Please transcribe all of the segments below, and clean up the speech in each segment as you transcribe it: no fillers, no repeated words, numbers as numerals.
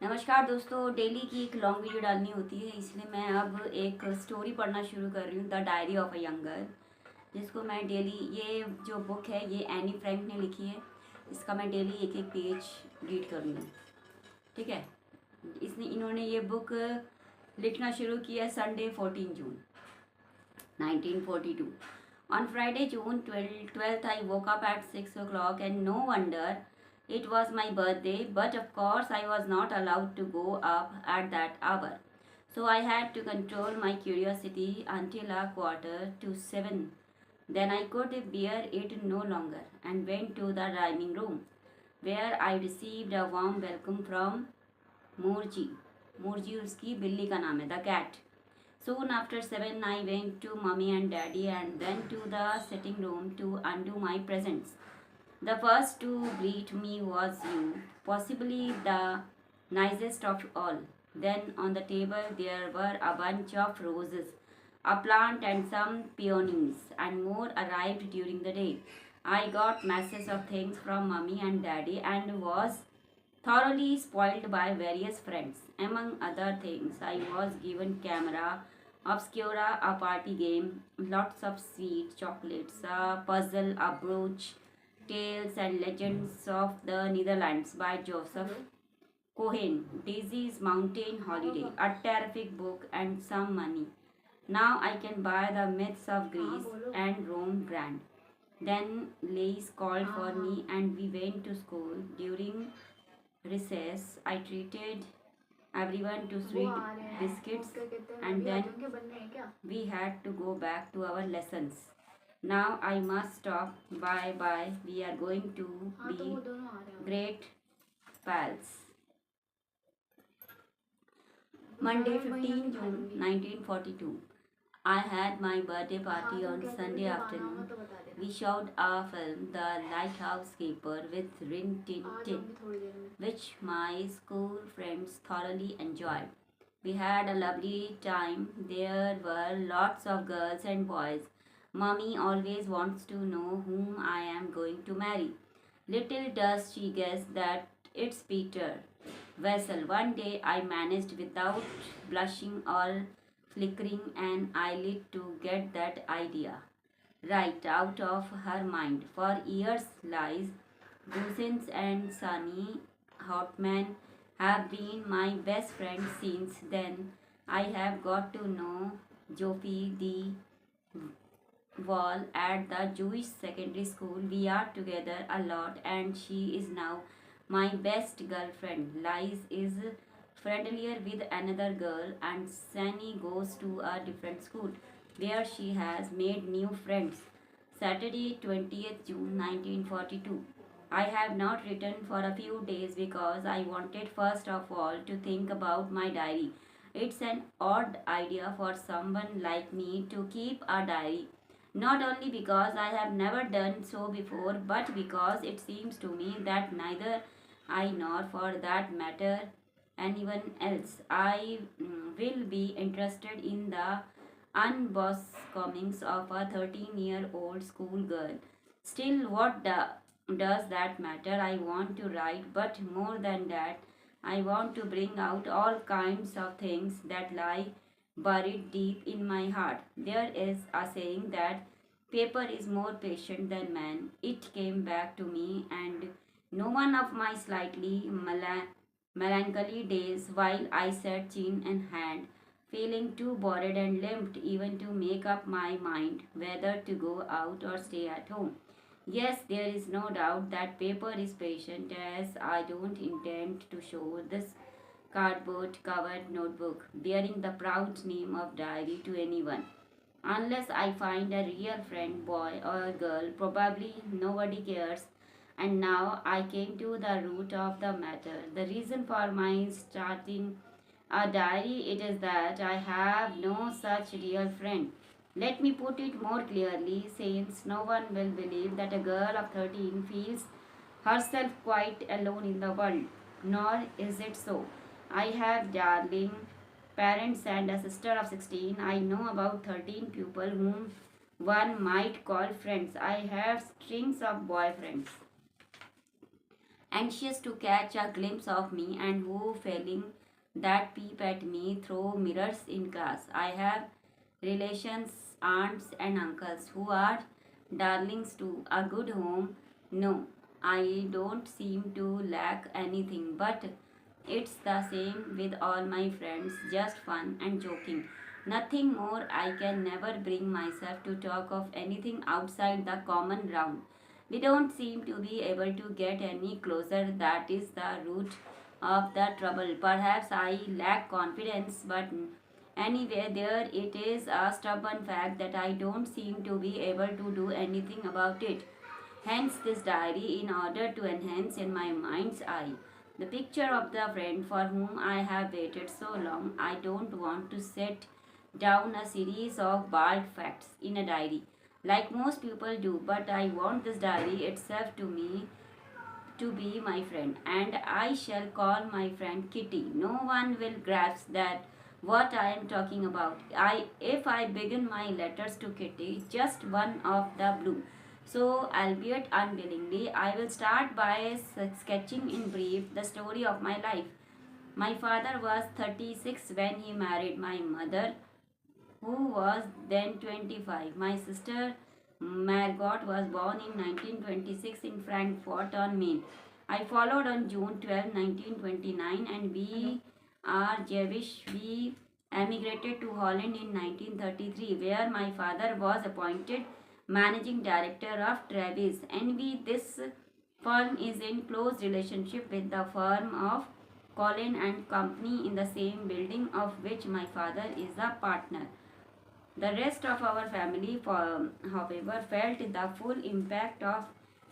नमस्कार दोस्तों। डेली की एक लॉन्ग वीडियो डालनी होती है, इसलिए मैं अब एक स्टोरी पढ़ना शुरू कर रही हूँ, the diary of a young girl, जिसको मैं डेली, ये जो बुक है ये एनी फ्रैंक ने लिखी है। इसका मैं डेली एक एक पेज रीड करूँगी। ठीक है। इन्होंने ये बुक लिखना शुरू किया Sunday 14 June 1942। On Friday, June 12th, I woke up at 6 o'clock, and no wonder, it was my birthday, but of course, I was not allowed to go up at that hour. So I had to control my curiosity until a quarter to 7. Then I could bear it no longer and went to the dining room, where I received a warm welcome from Murji. Murji उसकी बिल्ली का नाम है, the cat. Soon after 7, I went to Mummy and Daddy and then to the sitting room to undo my presents. The first to greet me was you, possibly the nicest of all. Then on the table there were a bunch of roses, a plant and some peonies, and more arrived during the day. I got masses of things from Mummy and Daddy and was thoroughly spoiled by various friends. Among other things, I was given camera obscura, a party game, lots of sweet chocolates, a puzzle, a brooch, Tales and Legends of the Netherlands by Joseph Cohen, Daisy's Mountain Holiday, a terrific book, and some money. Now I can buy the myths of Greece and Rome brand. Then Lace called for me and we went to school. During recess, I treated everyone to sweet biscuits and then we had to go back to our lessons. Now I must stop. Bye bye. We are going to be great pals. Monday 15 June 1942. I had my birthday party on Sunday afternoon. We showed a film, The Lighthouse Keeper, with Rin Tin Tin, which my school friends thoroughly enjoyed. We had a lovely time. There were lots of girls and boys. Mummy always wants to know whom I am going to marry. Little does she guess that it's Peter Vessel. One day I managed without blushing or flickering an eyelid to get that idea right out of her mind. For years, Lies, Gusins, and Sunny Hotman have been my best friends since then. I have got to know Jofi the Wall at the Jewish secondary school. We are together a lot, and she is now my best girlfriend. Lies is friendlier with another girl, and Sunny goes to a different school where she has made new friends. Saturday, 20th June 1942. I have not written for a few days because I wanted first of all to think about my diary. It's an odd idea for someone like me to keep a diary, not only because I have never done so before, but because it seems to me that neither I nor, for that matter, anyone else, will be interested in the unbosomings of a 13-year-old schoolgirl. Still, does that matter? I want to write, but more than that, I want to bring out all kinds of things that lie buried deep in my heart. There is a saying that paper is more patient than man. It came back to me, and no one of my slightly melancholy days while I sat chin in hand, feeling too bored and limped even to make up my mind whether to go out or stay at home. Yes, there is no doubt that paper is patient, as I don't intend to show this cardboard covered notebook bearing the proud name of diary to anyone. Unless I find a real friend, boy or girl, probably nobody cares. And now I came to the root of the matter. The reason for my starting a diary it is that I have no such real friend. Let me put it more clearly, since no one will believe that a girl of 13 feels herself quite alone in the world. Nor is it so. I have darling parents and a sister of 16. I know about 13 people whom one might call friends. I have strings of boyfriends. anxious to catch a glimpse of me, and who, failing that, peep at me through mirrors in class. I have relations, aunts, and uncles who are darlings too. A good home? No, I don't seem to lack anything, but it's the same with all my friends, just fun and joking. Nothing more. I can never bring myself to talk of anything outside the common round. We don't seem to be able to get any closer. That is the root of the trouble. Perhaps I lack confidence, but anyway, there it is, a stubborn fact that I don't seem to be able to do anything about it. Hence, this diary, in order to enhance in my mind's eye the picture of the friend for whom I have waited so long. I don't want to set down a series of bald facts in a diary like most people do, but I want this diary itself to be my friend, and I shall call my friend Kitty. No one will grasp that what I am talking about. If I begin my letters to Kitty, just one of the blue. So, albeit unwillingly, I will start by sketching in brief the story of my life. My father was 36 when he married my mother, who was then 25. My sister Margot was born in 1926 in Frankfurt on Main. I followed on June 12, 1929, and we are Jewish. We emigrated to Holland in 1933, where my father was appointed managing director of Travis. And this firm is in close relationship with the firm of Colin and Company in the same building, of which my father is a partner. The rest of our family, however, felt the full impact of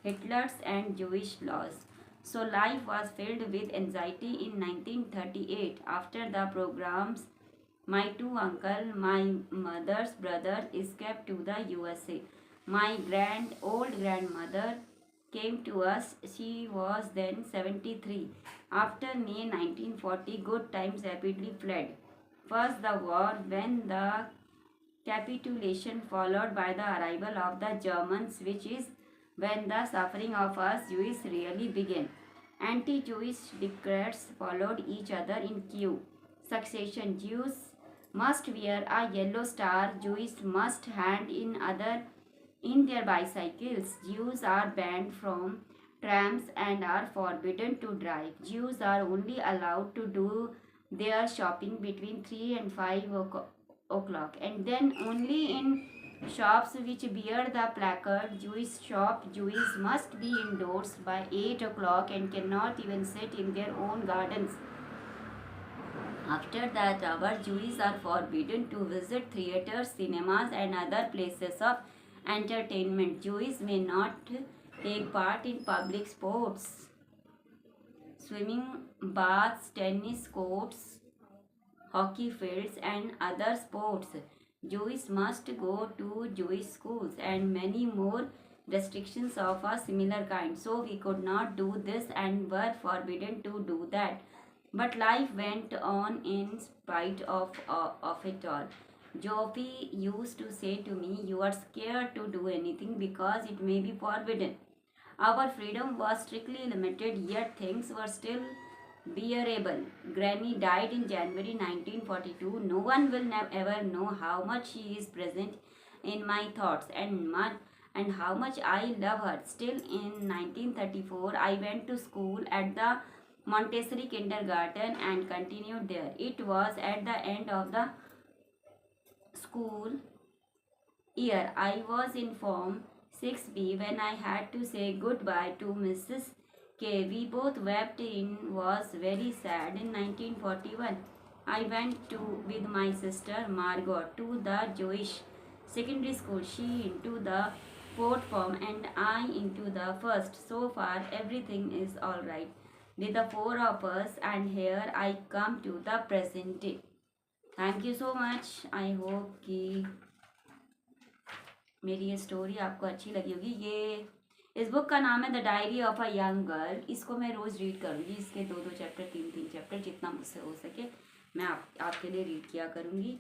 Hitler's and Jewish laws. So life was filled with anxiety in 1938. After the pogroms, my two uncles, my mother's brother, escaped to the USA. My old grandmother came to us. She was then 73. After May 1940, good times rapidly fled. First the war, when the capitulation, followed by the arrival of the Germans, which is when the suffering of us Jews really began. Anti-Jewish decrees followed each other in succession. Jews must wear a yellow star. Jews must hand in their bicycles. Jews are banned from trams and are forbidden to drive. Jews are only allowed to do their shopping between 3 and 5 o'clock, and then only in shops which bear the placard Jewish shop. Jews must be indoors by 8 o'clock and cannot even sit in their own gardens. After that hour, Jews are forbidden to visit theaters, cinemas, and other places of entertainment. Jews may not take part in public sports, swimming baths, tennis courts, hockey fields, and other sports. Jews must go to Jewish schools, and many more restrictions of a similar kind. So we could not do this and were forbidden to do that. But life went on in spite of it all. Joffy used to say to me, "You are scared to do anything because it may be forbidden." Our freedom was strictly limited, yet things were still bearable. Granny died in January 1942. No one will ever know how much she is present in my thoughts and how much I love her. Still, in 1934, I went to school at the Montessori kindergarten and continued there. It was at the end of the school year I was in Form 6B when I had to say goodbye to Mrs. K. We both wept. It was very sad. In 1941, I went with my sister Margot to the Jewish secondary school. She into the fourth form and I into the first. So far, everything is all right with the four of us, and here I come to the present day. Thank you so much. I hope कि मेरी ये story आपको अच्छी लगी होगी। इस book का नाम है the diary of a young girl. इसको मैं रोज़ रीड करूँगी। इसके 2 चैप्टर 3 चैप्टर जितना मुझसे हो सके मैं आपके लिए रीड किया करूँगी।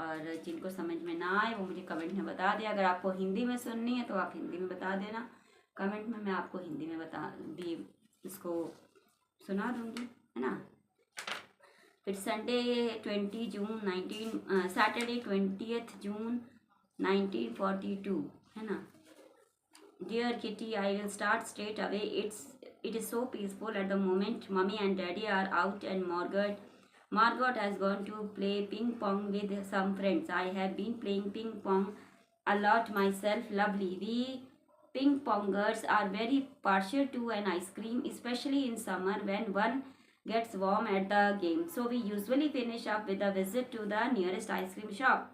और जिनको समझ में ना आए वो मुझे कमेंट में बता दें। अगर आपको हिंदी में सुननी है तो आप हिंदी में बता देना कमेंट में, मैं आपको हिंदी में इसको सुना दूँगी, है ना। फिर संडे 20 June 1942, है ना। Dear Kitty, I will start straight away. It is so peaceful at the moment. Mummy and Daddy are out, and Margot has gone to play ping pong with some friends. I have been playing ping pong a lot myself. Lovely. We ping pongers are very partial to an ice cream, especially in summer when one gets warm at the game. So we usually finish up with a visit to the nearest ice cream shop.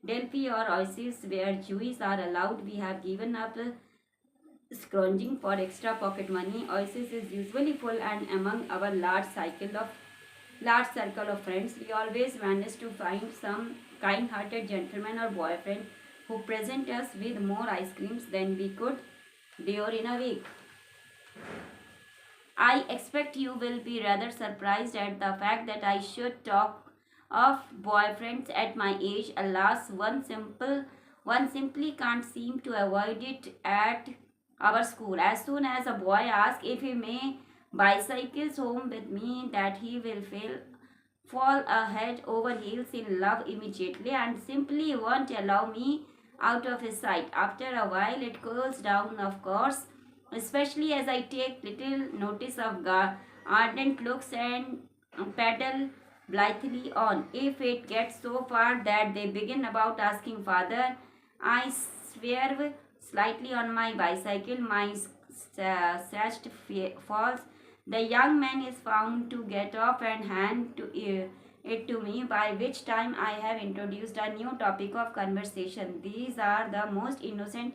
Delphi or Oasis, where Jewies are allowed. We have given up scrounging for extra pocket money. Oasis is usually full, and among our large circle of friends, we always manage to find some kind-hearted gentleman or boyfriend who present us with more ice creams than we could devour in a week. I expect you will be rather surprised at the fact that I should talk of boyfriends at my age. Alas, one simply can't seem to avoid it at our school. As soon as a boy asks if he may bicycles home with me, that he will fall head over heels in love immediately and simply won't allow me out of his sight. After a while, it cools down, of course, especially as I take little notice of ardent looks and paddle blithely on. If it gets so far that they begin about asking father, I swerve slightly on my bicycle, my sash falls. The young man is found to get off and hand it to me, by which time I have introduced a new topic of conversation. These are the most innocent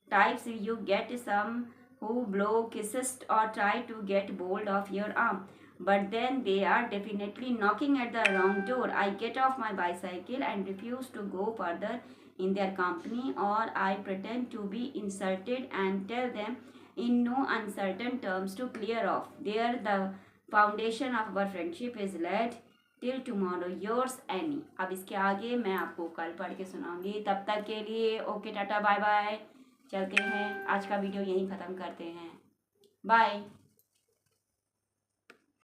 types. You get some who blow kisses or try to get bold of your arm, but then they are definitely knocking at the wrong door. I get off my bicycle and refuse to go further in their company, or I pretend to be insulted and tell them in no uncertain terms to clear off. There the foundation of our friendship is laid. Till tomorrow yours any. अब इसके आगे मैं आपको कल पढ़ के सुनाऊंगी। तब तक के लिए ओके टाटा बाय बाय। चलते हैं, आज का वीडियो यहीं ख़त्म करते हैं। बाय।